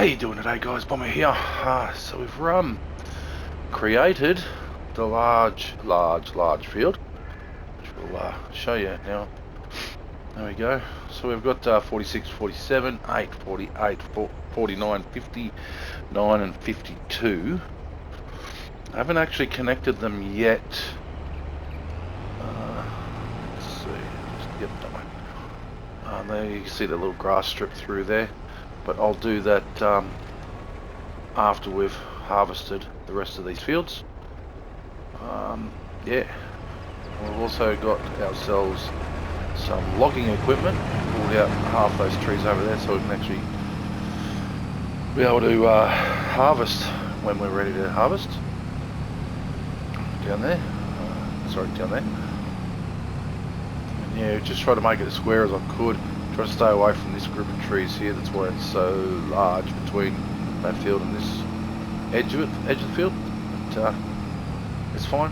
How you doing today, guys? Bomber here. So we've created the large field, which we'll show you now. There we go. So we've got 46, 47, 8, 48, 49, 59 and 52. I haven't actually connected them yet. Let's see. Yep, there you can see the little grass strip through there. But I'll do that after we've harvested the rest of these fields. Yeah, we've also got ourselves some logging equipment. Pulled out half those trees over there so we can actually be able to harvest when we're ready to harvest. Down there, down there. And yeah, just try to make it as square as I could. Try to stay away from this group of trees here. That's why it's so large between that field and this edge of the field. But, it's fine.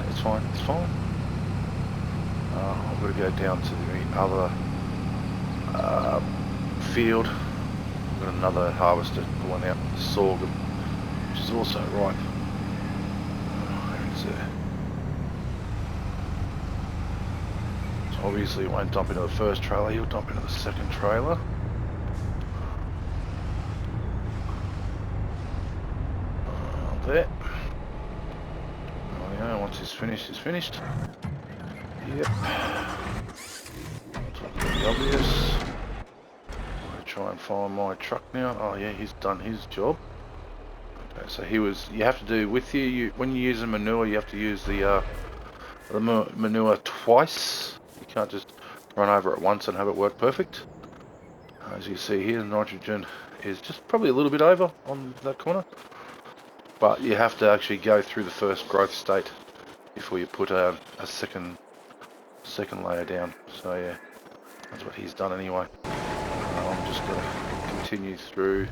I'm going to go down to the other field. I've got another harvester pulling out the sorghum, which is also ripe. So obviously it won't dump into the first trailer, he'll dump into the second trailer. There. Oh yeah, once he's finished, he's finished. Yep. Totally obvious. I'm gonna try and find my truck now. Oh yeah, he's done his job. Okay, so you have to do with when you use a manure, you have to use the manure twice. You can't just run over it once and have it work perfect. As you see here, the nitrogen is just probably a little bit over on that corner. But you have to actually go through the first growth state before you put a second layer down. So yeah, that's what he's done anyway. I'm just going to continue through,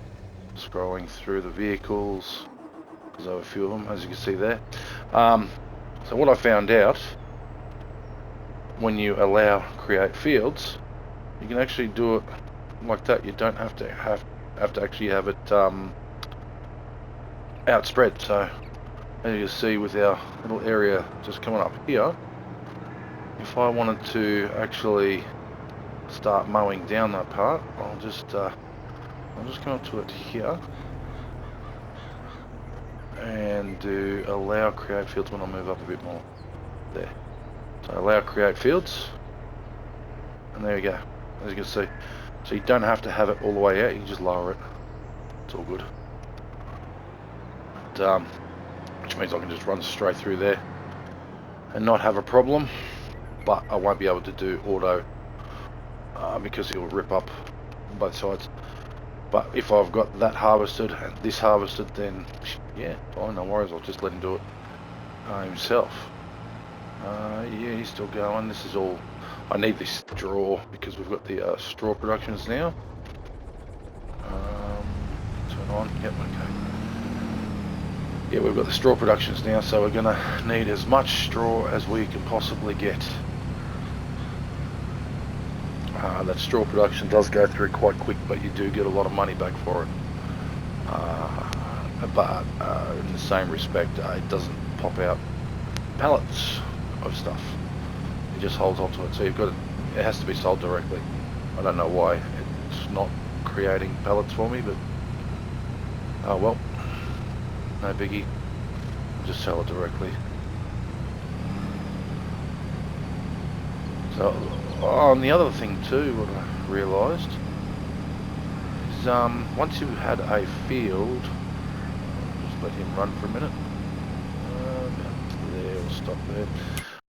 scrolling through the vehicles, because there are a few of them, as you can see there. So what I found out, when you allow create fields, you can actually do it like that. You don't have to actually have it outspread. So as you see with our little area just coming up here, if I wanted to actually start mowing down that part, I'll just come up to it here and do allow create fields when I move up a bit more. There. So allow create fields, and there we go. As you can see, so you don't have to have it all the way out. You can just lower it. It's all good. And, which means I can just run straight through there and not have a problem. But I won't be able to do auto because it will rip up both sides. But if I've got that harvested and this harvested, then yeah, fine, no worries. I'll just let him do it himself. Yeah, he's still going. This is all. I need this straw because we've got the straw productions now. Turn on. Yep. Okay. Yeah, we've got the straw productions now, so we're gonna need as much straw as we can possibly get. That straw production does go through quite quick, but you do get a lot of money back for it. But in the same respect, it doesn't pop out pallets of stuff. It just holds onto it, so it has to be sold directly. I don't know why it's not creating pallets for me, but oh well, no biggie. I'll just sell it directly. So, and the other thing too, what I realised is once you've had a field, just let him run for a minute. There, we'll stop there.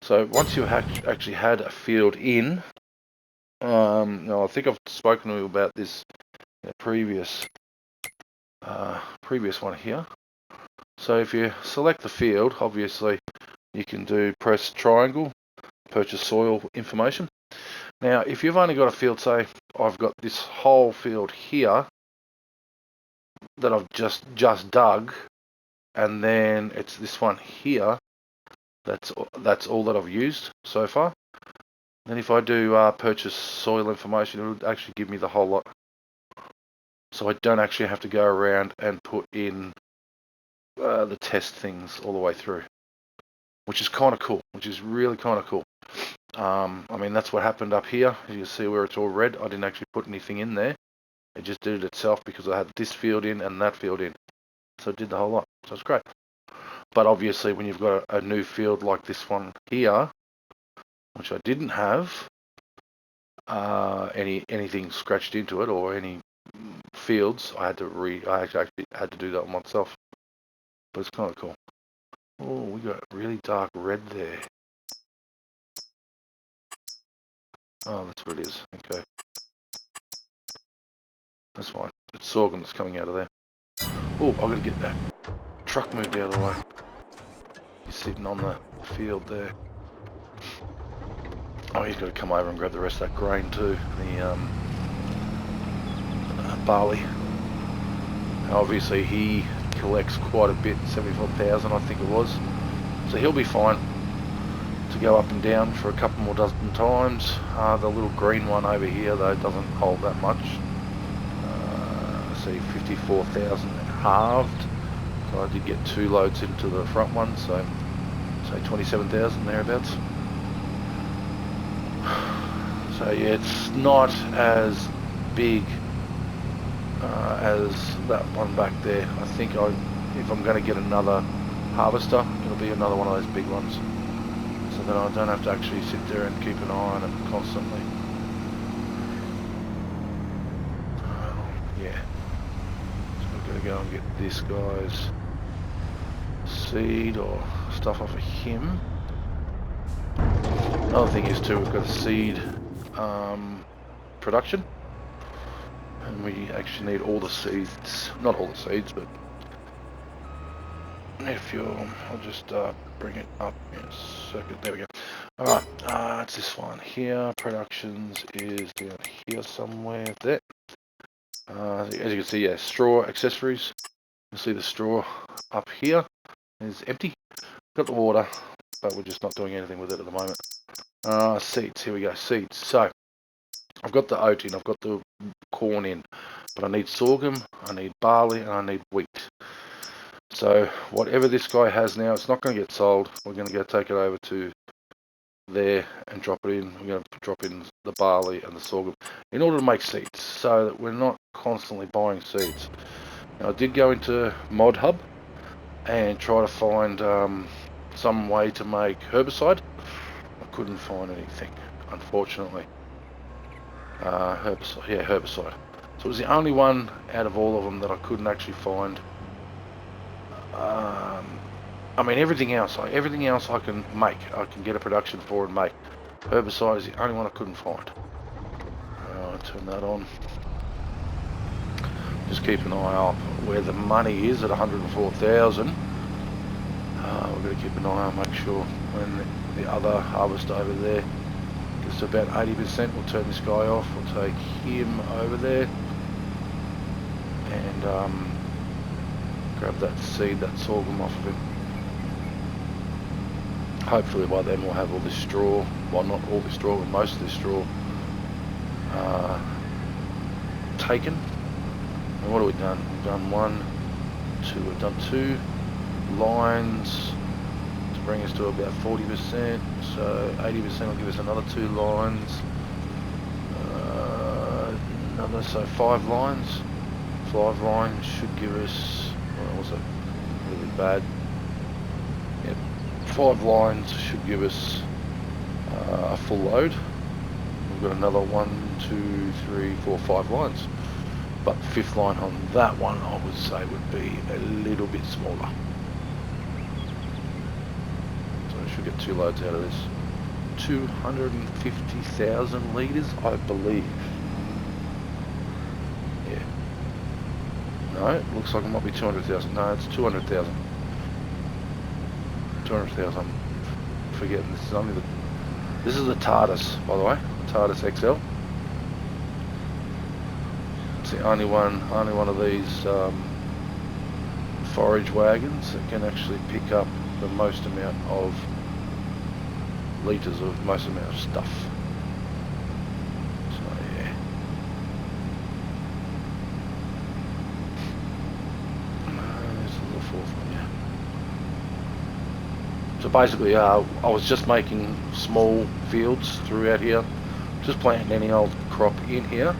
So once you actually had a field in, now I think I've spoken to you about this in a previous one here. So if you select the field, obviously you can press triangle, purchase soil information. Now, if you've only got a field, say I've got this whole field here that I've just dug, and then it's this one here. That's all that I've used so far. Then if I do purchase soil information, it would actually give me the whole lot. so I don't actually have to go around and put in the test things all the way through, which is kind of cool, which is really kind of cool. I mean, that's what happened up here. As you can see where it's all red, I didn't actually put anything in there. It just did it itself because I had this field in and that field in. So it did the whole lot. So it's great. But obviously when you've got a new field like this one here, which I didn't have anything scratched into it or any fields, I actually had to do that myself. But it's kind of cool. Oh, we got really dark red there. Oh, that's what it is. Okay. That's fine. It's sorghum that's coming out of there. Oh, I've got to get that truck moved out of the way. He's sitting on the field there. Oh, he's got to come over and grab the rest of that grain too. The barley. Obviously, he collects quite a bit, 74,000 I think it was. So he'll be fine to go up and down for a couple more dozen times. The little green one over here though doesn't hold that much. See, 54,000 halved. So I did get 2 loads into the front one, so say 27,000 thereabouts. So yeah, it's not as big as that one back there. I think if I'm going to get another harvester, it'll be another one of those big ones, so that I don't have to actually sit there and keep an eye on it constantly. Yeah, so we're going to go and get this guy's seed or stuff off of him. Another thing is too, we've got a seed production, and we actually need all the seeds, not all the seeds, but if I'll just bring it up in a second. There we go. Alright, it's this one here. Productions is down here somewhere. There. As you can see, yeah, straw accessories. You see the straw up here is empty. Got the water, but we're just not doing anything with it at the moment. Seeds, here we go, seeds. So, I've got the oat in, I've got the corn in, but I need sorghum, I need barley, and I need wheat. So, whatever this guy has now, it's not going to get sold. We're going to go take it over to there and drop it in. We're going to drop in the barley and the sorghum in order to make seeds, so that we're not constantly buying seeds. Now, I did go into Mod Hub and try to find some way to make herbicide. I couldn't find anything, unfortunately. Herbicide, yeah, herbicide. So it was the only one out of all of them that I couldn't actually find. I mean, everything else I can make. I can get a production for and make. Herbicide is the only one I couldn't find. I'll turn that on. Just keep an eye up where the money is at 104,000. We've got to keep an eye on, make sure when the other harvest over there gets to about 80%, we'll turn this guy off. We'll take him over there and grab that seed, that sorghum off of him. Hopefully by then we'll have all this straw, well not all this straw, but most of this straw taken. And what have we done? We've done 1, 2, we've done 2 lines to bring us to about 40%, so 80% will give us another 2 lines, so 5 lines. 5 lines should give us, well, was it really bad? Yep, 5 lines should give us a full load. We've got another 1, 2, 3, 4, 5 lines. But the 5th line on that one, I would say, would be a little bit smaller. So I should get 2 loads out of this. 250,000 litres, I believe. Yeah. No, it looks like it might be 200,000. No, it's 200,000. 200,000. I'm forgetting. This is only the. This is the TARDIS, by the way. The TARDIS XL. It's the only one of these forage wagons that can actually pick up the most amount of litres of most amount of stuff. So yeah. So basically, I was just making small fields throughout here, just planting any old crop in here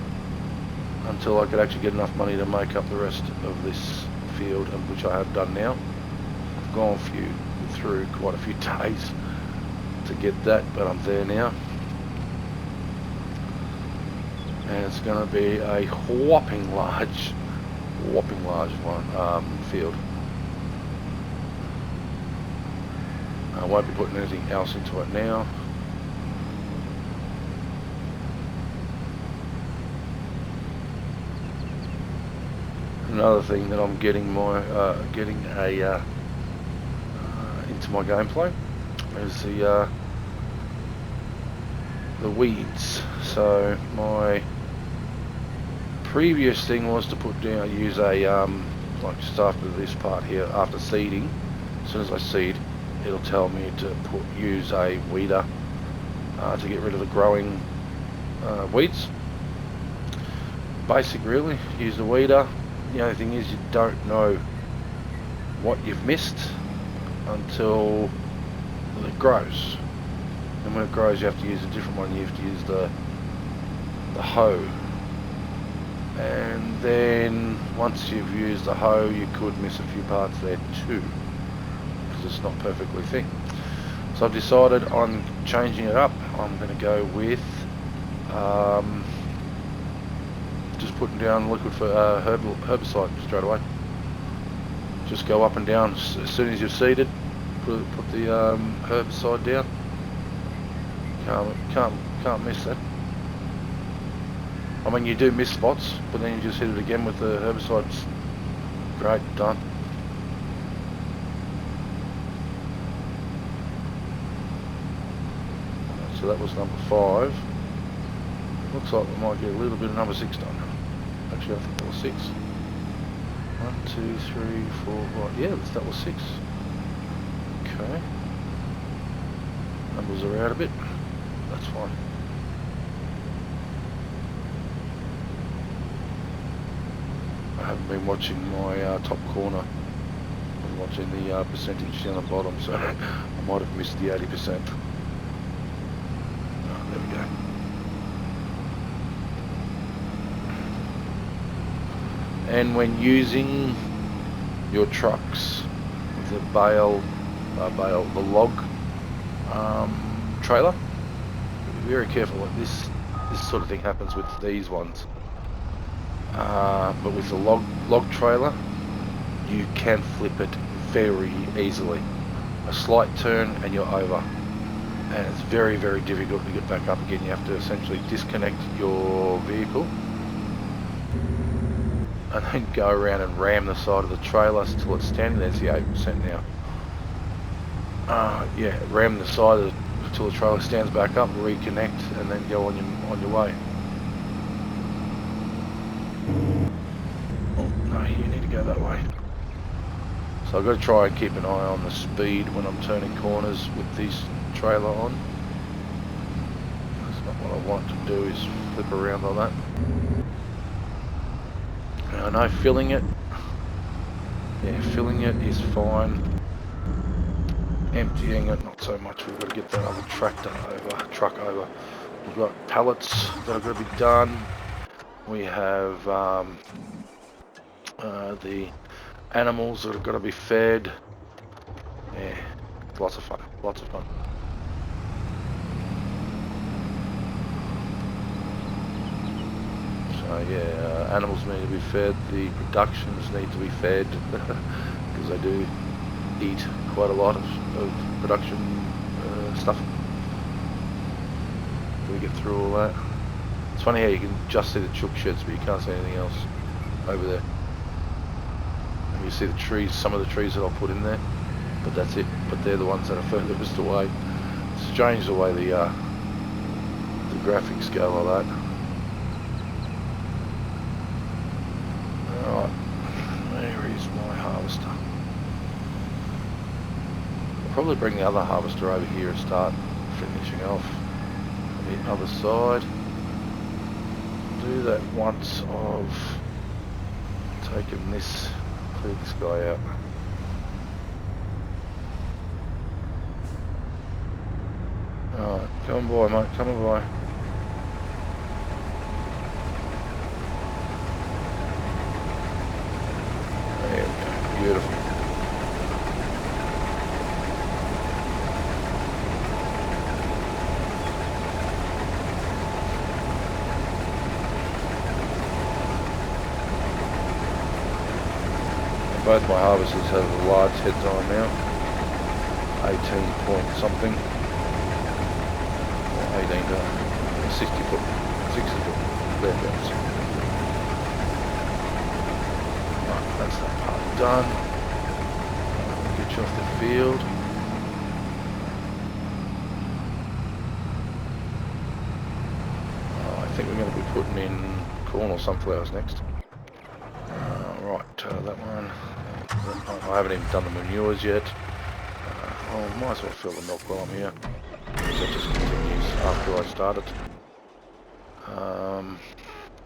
until I could actually get enough money to make up the rest of this field, which I have done now. I've gone through quite a few days to get that, but I'm there now. And it's going to be a whopping large one, field. I won't be putting anything else into it now. Another thing that I'm getting into my gameplay is the weeds. So my previous thing was to use a like just after this part here, after seeding, as soon as I seed, it'll tell me to use a weeder to get rid of the growing weeds. Basic really, use the weeder. The only thing is you don't know what you've missed until it grows. And when it grows you have to use a different one. You have to use the hoe. And then once you've used the hoe you could miss a few parts there too, because it's not perfectly thick. So I've decided on changing it up. I'm going to go with just putting down liquid for herbicide straight away. Just go up and down as soon as you've seeded. Put the herbicide down. Can't miss that. I mean, you do miss spots, but then you just hit it again with the herbicides. Great, done. So that was number 5. Looks like we might get a little bit of number 6 done. Actually, I think that was 6. 1, 2, 3, 4, 5. Yeah, that was 6. Okay. Numbers are out a bit. That's fine. I haven't been watching my top corner. I've been watching the percentage down the bottom, so I might have missed the 80%. Oh, there we go. And when using your trucks, the the log trailer, be very careful. This sort of thing happens with these ones. But with the log trailer, you can flip it very easily. A slight turn and you're over. And it's very, very difficult to get back up again. You have to essentially disconnect your vehicle and then go around and ram the side of the trailer till it's standing. There's the 8% now. Yeah, ram the side until the trailer stands back up, reconnect, and then go on your way. Oh no, you need to go that way. So I've got to try and keep an eye on the speed when I'm turning corners with this trailer on. That's not what I want to do, is flip around like that. And I know filling it is fine. Emptying it, not so much. We've got to get that other truck over. We've got pallets that are going to be done. We have the animals that have got to be fed. Yeah, lots of fun. So yeah, animals need to be fed. The productions need to be fed because they do eat quite a lot of production stuff. We get through all that. It's funny how you can just see the chook sheds, but you can't see anything else over there. And you see the trees, some of the trees that I'll put in there, but that's it. But they're the ones that are furthest away. It's strange the way the graphics go like that. Alright, there is my harvester. I'll probably bring the other harvester over here and start finishing off on the other side. Do that once I've taken this, clear this guy out. Alright, come on by, mate, come on by. There we go, beautiful. Both my harvesters have large heads on now, 18 point something, or 18 to 60 foot, 60 foot, thereabouts. Right, that's that part done. Get you off the field. I think we're going to be putting in corn or sunflowers next. Right, that one. I haven't even done the manures yet. I might as well fill the milk while I'm here. So it just continues after I started.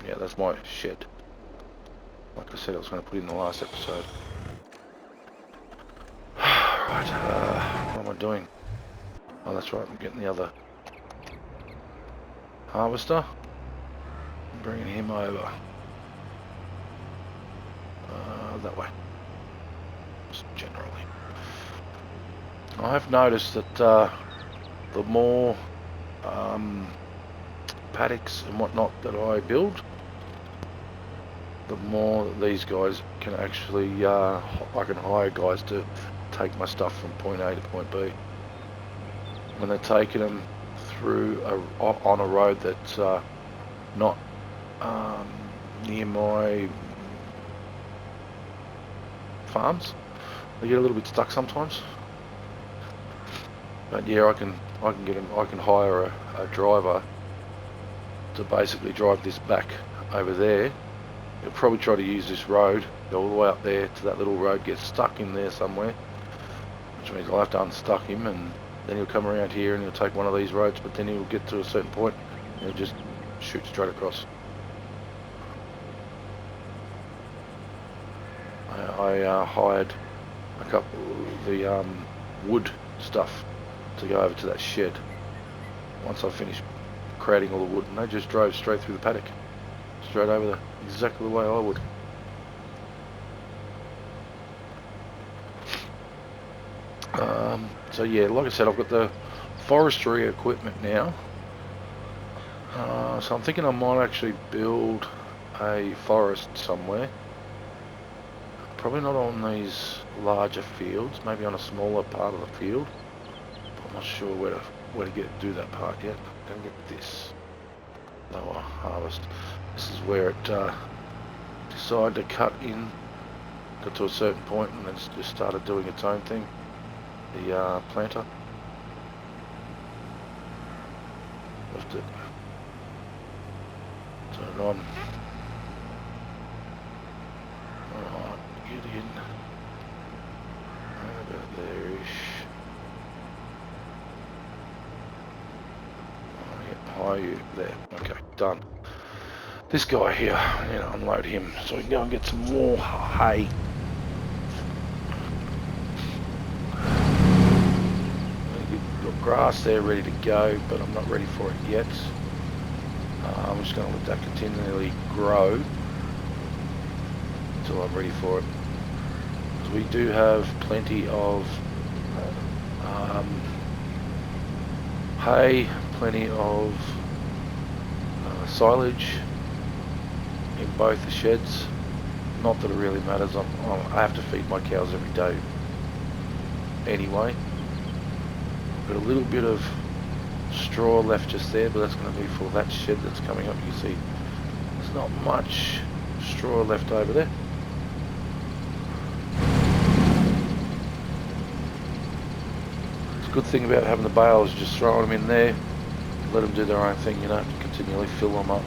Yeah, that's my shed. Like I said, I was going to put in the last episode. Right, what am I doing? Oh, that's right, I'm getting the other harvester. I'm bringing him over. That way. Just generally. I have noticed that the more paddocks and whatnot that I build, the more that these guys can actually, I can hire guys to take my stuff from point A to point B. When they're taking them through on a road that's not near my farms, they get a little bit stuck sometimes. But yeah, I can get them. I can hire a driver to basically drive this back over there. He'll probably try to use this road, go all the way up there to that little road, get stuck in there somewhere, which means I'll have to unstuck him, and then he'll come around here and he'll take one of these roads, but then he'll get to a certain point and he'll just shoot straight across. I hired a couple of the wood stuff to go over to that shed once I finished creating all the wood, and they just drove straight through the paddock, straight over there, exactly the way I would. So yeah, like I said, I've got the forestry equipment now, so I'm thinking I might actually build a forest somewhere. Probably not on these larger fields, maybe on a smaller part of the field. But I'm not sure where to do that part yet. I'm going to get this lower harvest. This is where it decided to cut in, got to a certain point, and then just started doing its own thing. The planter. Left it. Turn it on. Alright, get in. About there-ish. Hire you there. Okay, done. This guy here, unload him so we can go and get some more hay. Got grass there ready to go, but I'm not ready for it yet. I'm just going to let that continually grow until I'm ready for it. We do have plenty of hay, plenty of silage in both the sheds. Not that it really matters. I have to feed my cows every day anyway. Got a little bit of straw left just there, but that's going to be for that shed that's coming up. You see, there's not much straw left over there. Good thing about having the bales is just throwing them in there, let them do their own thing. You don't have to continually fill them up.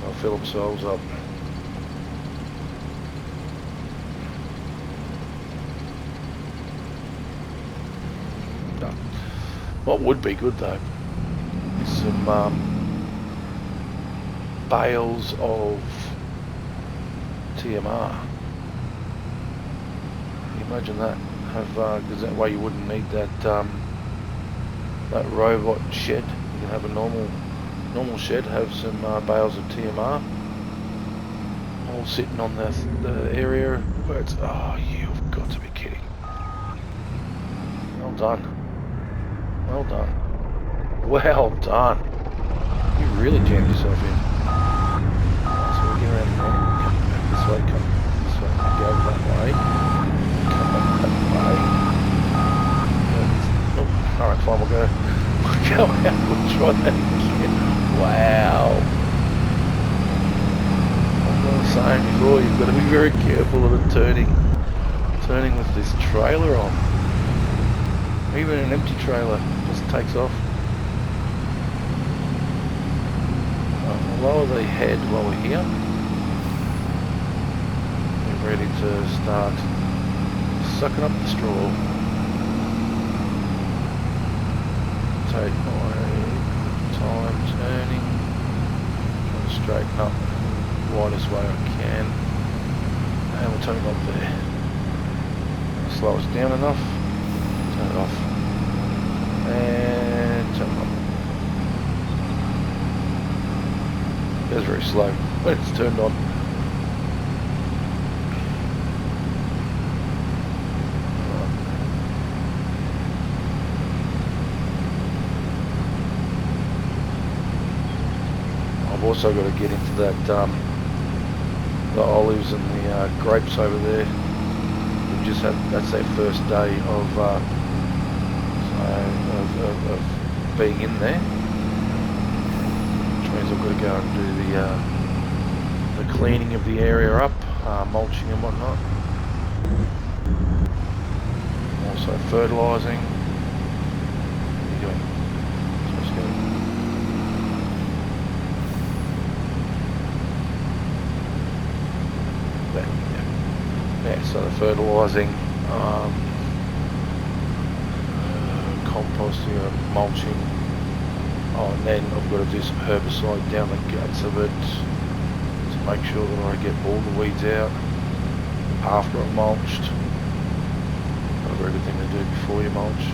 They'll fill themselves up. No. What would be good though is some bales of TMR. Can you imagine that? Because that way you wouldn't need that that robot shed. You can have a normal shed, have some bales of TMR, all sitting on the area where it's. Oh, you've got to be kidding! Well done, well done, well done. You really jammed yourself in. So we'll get around the corner, come back this way, come this way, go that way, come back that way. Oh, alright, fine, we'll go out, we'll try that again. Wow. I'm not saying before, you've got to be very careful of the turning with this trailer on. Even an empty trailer just takes off. Lower the head while we're here. Get ready to start sucking up the straw. Take my time turning. Try to straighten up the widest way I can. And we'll turn it up there. Slow us down enough. Turn it off. And turn it up. It goes very slow when it's turned on. I've also got to get into that the olives and the grapes over there. We've just had, that's their first day of being in there. Means I've got to go and do the cleaning of the area up, mulching and whatnot. Also fertilising. What are you doing? Just go. Yeah, so the fertilising, composting and mulching. Oh, and then I've got to do some herbicide down the guts of it to make sure that I get all the weeds out after I've mulched. Got a very good thing to do before you mulch.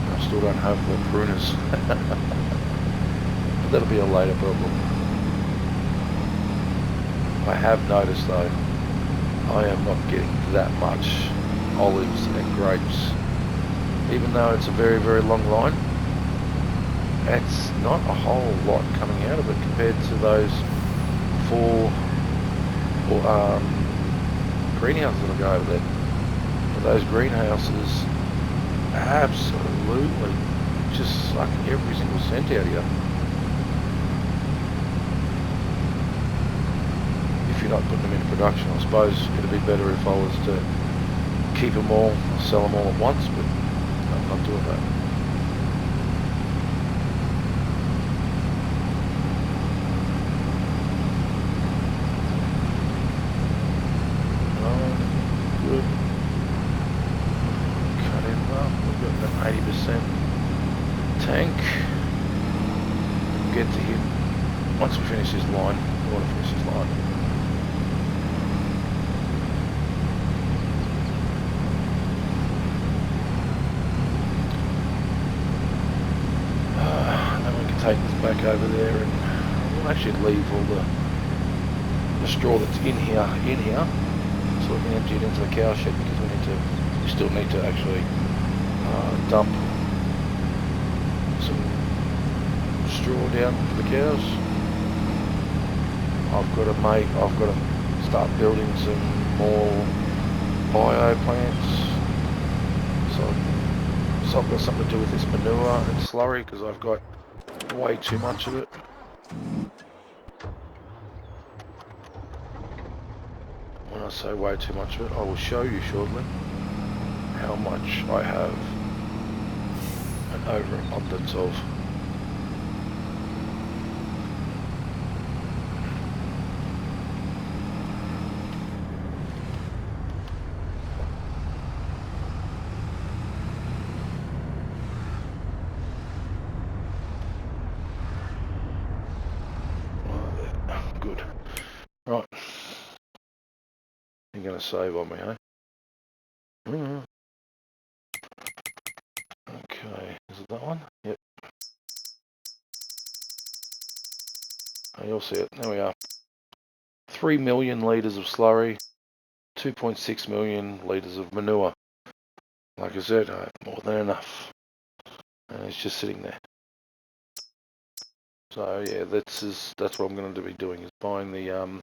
I still don't have the pruners. But that'll be a later problem. I have noticed though, I am not getting that much olives and grapes. Even though it's a very, very long line, it's not a whole lot coming out of it compared to those four greenhouses that I go over there. But those greenhouses absolutely just suck every single cent out of you. If you're not putting them into production, I suppose it'd be better if I was to keep them all, sell them all at once, but I'm not doing that. Good. Cut it up. We've got that 80% tank. Get to him once we finish this line. We want to finish this line. Take this back over there, and we'll actually leave all the straw that's in here, so we can empty it into the cow shed, because we still need to actually dump some straw down for the cows. I've got to start building some more bio plants, so I've got something to do with this manure and slurry, because I've got way too much of it. When I say way too much of it, I will show you shortly how much I have an overabundance of. Good. Right. going to save on me, eh? Okay, is it that one? Yep. Oh, you'll see it. There we are. 3 million litres of slurry, 2.6 million litres of manure. Like I said, more than enough. And it's just sitting there. So yeah, that's what I'm going to be doing, is buying the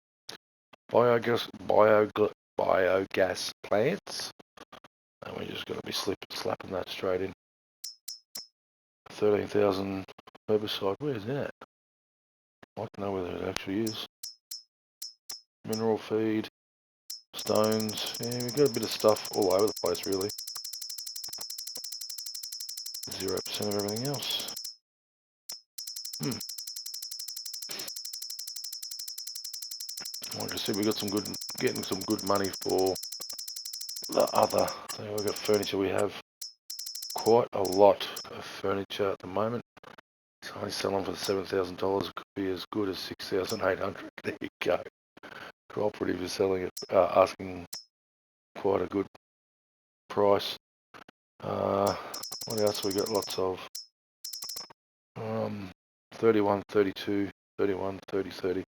biogas plants, and we're just going to be slapping that straight in. 13,000 herbicide. Where's that? I'd like to know whether it actually is. Mineral feed, stones. Yeah, we've got a bit of stuff all over the place, really. 0% of everything else. Like I said, we got getting some good money for the other. So we've got furniture. We have quite a lot of furniture at the moment. It's only selling for $7,000. It could be as good as $6,800. There you go. Cooperative is selling it, asking quite a good price. What else we got? Lots of 31, 32, 31, 30, 30,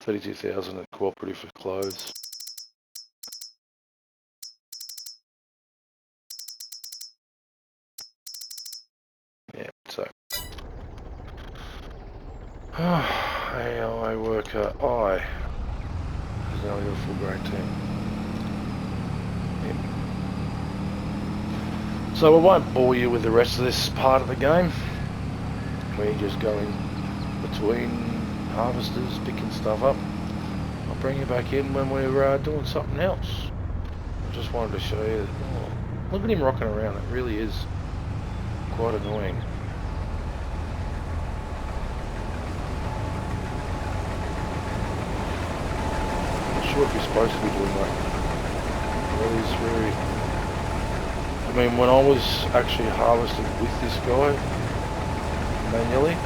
32,000 at cooperative for clothes. Yeah, so AI worker I has now got a full grade team. Yep. So I won't bore you with the rest of this part of the game. We're just going between harvesters, picking stuff up. I'll bring you back in when we're doing something else. I just wanted to show you. Oh, look at him rocking around. It really is quite annoying. Not sure if you're supposed to be doing that. It is very... I mean, when I was actually harvesting with this guy manually,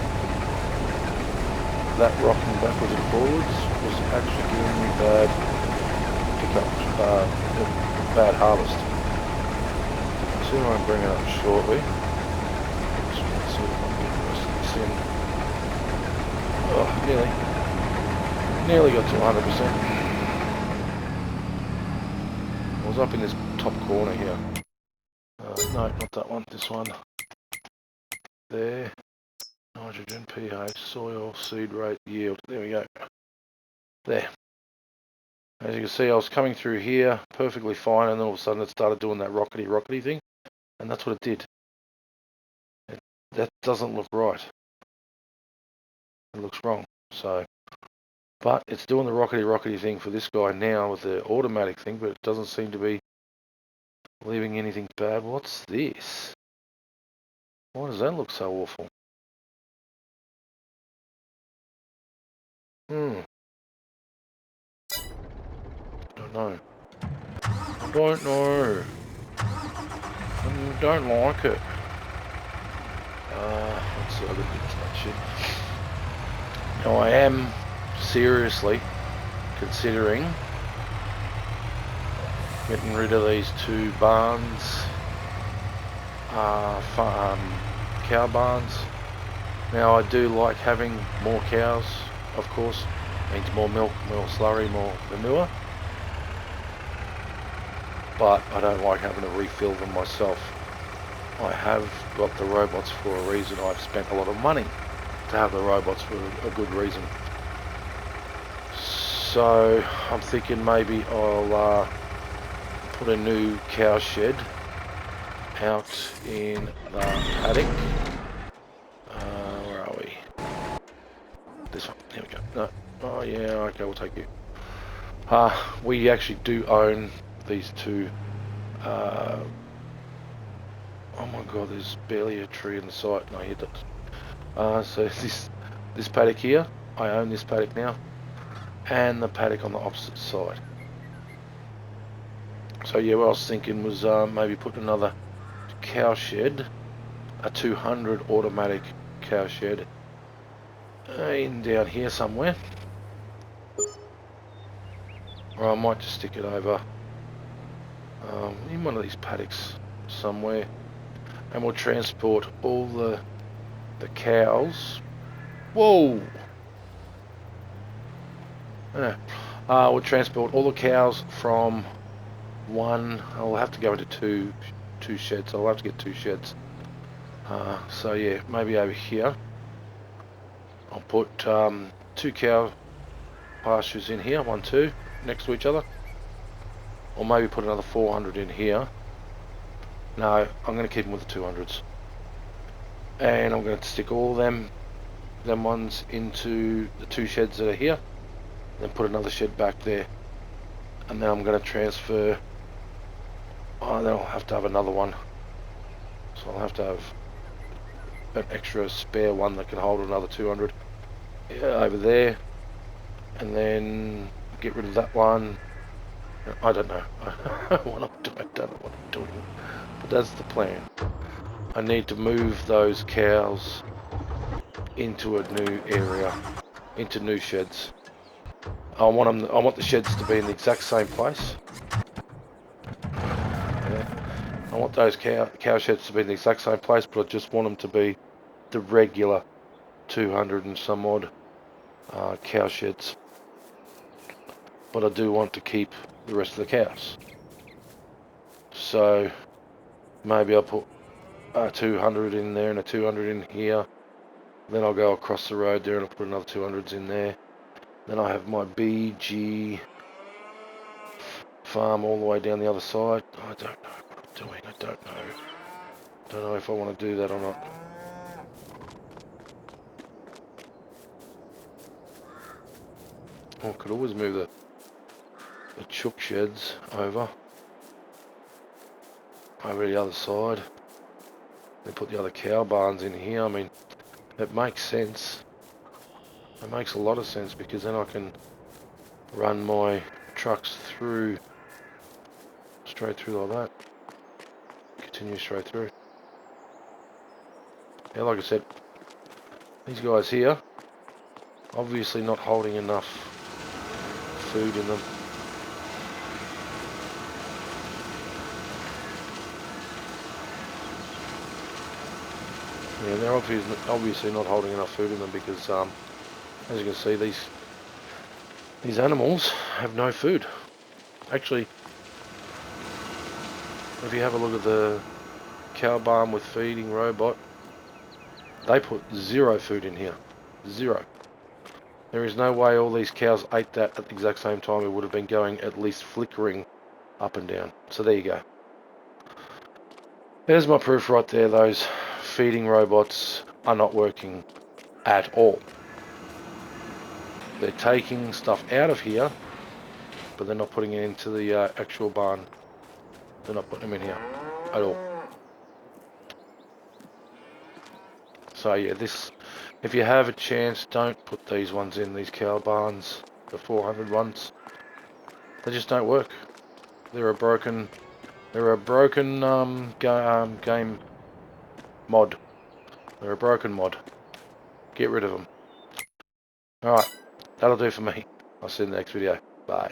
that rocking backwards and forwards was actually giving me bad pickup, bad harvest. So I'm bringing it up shortly. Just want to see if I can get the rest of this in. Oh, nearly got to 100%. I was up in this top corner here. No, not that one, this one. There. Nitrogen, pH, soil, seed rate, yield. There we go. There. As you can see, I was coming through here perfectly fine, and then all of a sudden it started doing that rockety thing, and that's what it did. That doesn't look right. It looks wrong. So, but it's doing the rockety thing for this guy now with the automatic thing, but it doesn't seem to be leaving anything bad. What's this? Why does that look so awful? Don't know. I don't know. I don't like it. Let's see, I've got to get that shit. Now I am seriously considering getting rid of these two barns, cow barns. Now I do like having more cows, of course. Means more milk, more slurry, more manure. But I don't like having to refill them myself. I have got the robots for a reason. I've spent a lot of money to have the robots for a good reason. So I'm thinking maybe I'll put a new cow shed out in the paddock. Where are we? This one. Here we go. No. Oh yeah. Okay, we'll take you. We actually do own these two. Oh my god, there's barely a tree in the sight. No, you don't. So this paddock here, I own this paddock now, and the paddock on the opposite side. So yeah, what I was thinking was maybe put another cow shed, a 200 automatic cow shed, in down here somewhere. Or I might just stick it over in one of these paddocks somewhere, and we'll transport all the cows. Whoa! Yeah. We'll transport all the cows from one. I'll have to go into two sheds. I'll have to get two sheds. So yeah, maybe over here. I'll put two cow pastures in here, 1, 2, next to each other. Or maybe put another 400 in here. No, I'm going to keep them with the 200s. And I'm going to stick all them ones into the two sheds that are here. Then put another shed back there. And then I'm going to transfer. Oh, then I'll have to have another one. So I'll have to have an extra spare one that can hold another 200 over there. And then get rid of that one. I don't know what I'm doing. I don't know what I'm doing. But that's the plan. I need to move those cows into a new area, into new sheds. I want the sheds to be in the exact same place. Yeah. I want those cow sheds to be in the exact same place, but I just want them to be the regular 200 and some odd cow sheds. But I do want to keep the rest of the cows. So maybe I'll put a 200 in there and a 200 in here. Then I'll go across the road there and I'll put another 200s in there. Then I have my BG farm all the way down the other side. I don't know what I'm doing. I don't know. Don't know if I want to do that or not. I could always move the chook sheds over the other side. Then put the other cow barns in here. I mean, it makes sense. It makes a lot of sense because then I can run my trucks through, straight through like that. Continue straight through. Yeah, like I said, these guys here, obviously not holding enough food in them. Yeah, they're obviously not holding enough food in them because, as you can see, these animals have no food. Actually, if you have a look at the cow barn with feeding robot, they put 0 food in here. 0. There is no way all these cows ate that at the exact same time. It would have been going at least flickering up and down. So there you go. There's my proof right there. Those feeding robots are not working at all. They're taking stuff out of here, but they're not putting it into the actual barn. They're not putting them in here at all. So yeah, if you have a chance, don't put these ones in, these cow barns, the 400 ones. They just don't work. They're a broken game mod. They're a broken mod. Get rid of them. Alright, that'll do for me. I'll see you in the next video. Bye.